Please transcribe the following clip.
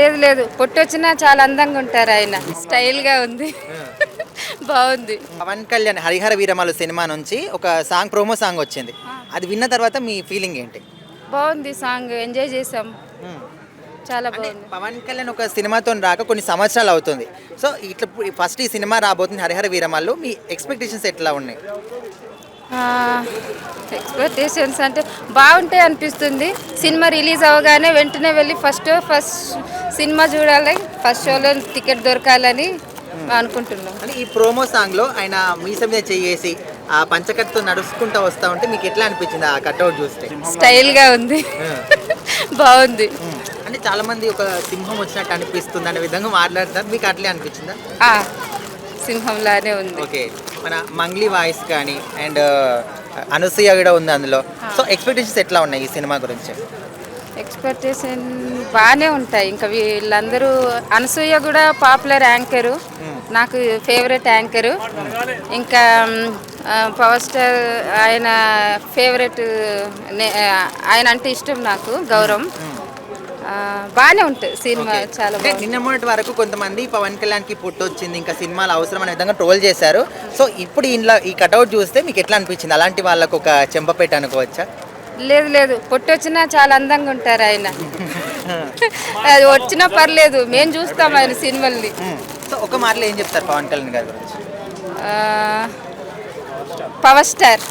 లేదు లేదు, పొట్టొచ్చినా చాలా అందంగా ఉంటారు ఆయన. స్టైల్గా ఉంది. బాగుంది. పవన్ కళ్యాణ్ హరిహర వీరమలు సినిమా నుంచి ఒక సాంగ్ ప్రోమో సాంగ్ వచ్చింది. అది విన్న తర్వాత మీ ఫీలింగ్ ఏంటి? బాగుంది సాంగ్, ఎంజాయ్ చేసాం. మ్మ్. చాలా అంటే బాగుంది. పవన్ కళ్యాణ్ ఒక సినిమాతో రాక కొన్ని సంవత్సరాలు అవుతుంది. సో ఇట్లా ఫస్ట్ ఈ సినిమా రాబోతుంది హరిహర వీరమల్లు. మీ ఎక్స్పెక్టేషన్స్ ఎట్లా ఉన్నాయి? ఎక్స్పెక్టేషన్స్ అంటే బాగుంటాయి అనిపిస్తుంది. సినిమా రిలీజ్ అవ్వగానే వెంటనే వెళ్ళి ఫస్ట్ సినిమా చూడాలి, ఫస్ట్ షోలో టికెట్ దొరకాలని అనుకుంటున్నాం. అంటే ఈ ప్రోమో సాంగ్లో ఆయన మీస మీద చేసి ఆ పంచకట్టుతో నడుచుకుంటూ వస్తూ ఉంటే మీకు ఎట్లా అనిపించింది ఆ కట్అవుట్ చూస్తే? స్టైల్గా ఉంది. బాగుంది. అంటే చాలా మంది ఒక సింహం వచ్చినట్టు అనిపిస్తుంది అనే విధంగా మాట్లాడతారు, మీకు అట్లే అనిపించిందా? సింహంలానే ఉంది. ఓకే, మన మంగ్లీ వాయిస్ కానీ అండ్ అనసూయ కూడా ఉంది అందులో. సో ఎక్స్పెక్టేషన్స్ ఎట్లా ఉన్నాయి ఈ సినిమా గురించి? ఎక్స్పెక్టేషన్ బాగానే ఉంటాయి. ఇంకా వీళ్ళందరూ, అనసూయ కూడా పాపులర్ యాంకరు, నాకు ఫేవరెట్ యాంకరు. ఇంకా పవర్ స్టార్ ఆయన ఫేవరెట్, ఆయన అంటే ఇష్టం నాకు, గౌరవం. బాగానే ఉంటుంది సినిమా, చాలా బాగుంది. నిన్న మొన్నటి వరకు కొంతమంది పవన్ కళ్యాణ్కి పుట్టు వచ్చింది ఇంకా సినిమాలు అవసరం అనే విధంగా ట్రోల్ చేశారు. సో ఇప్పుడు ఇంట్లో ఈ కట్అవుట్ చూస్తే మీకు ఎట్లా అనిపించింది? అలాంటి వాళ్ళకు ఒక చెంపపేట అనుకోవచ్చా? లేదు లేదు, పొట్టొచ్చినా చాలా అందంగా ఉంటారు ఆయన. అది వచ్చినా పర్లేదు, మేము చూస్తాం ఆయన సినిమాల్ని. సో ఒక మాటలో ఏం చెప్తారు పవన్ కళ్యాణ్ గారి గురించి? Power star.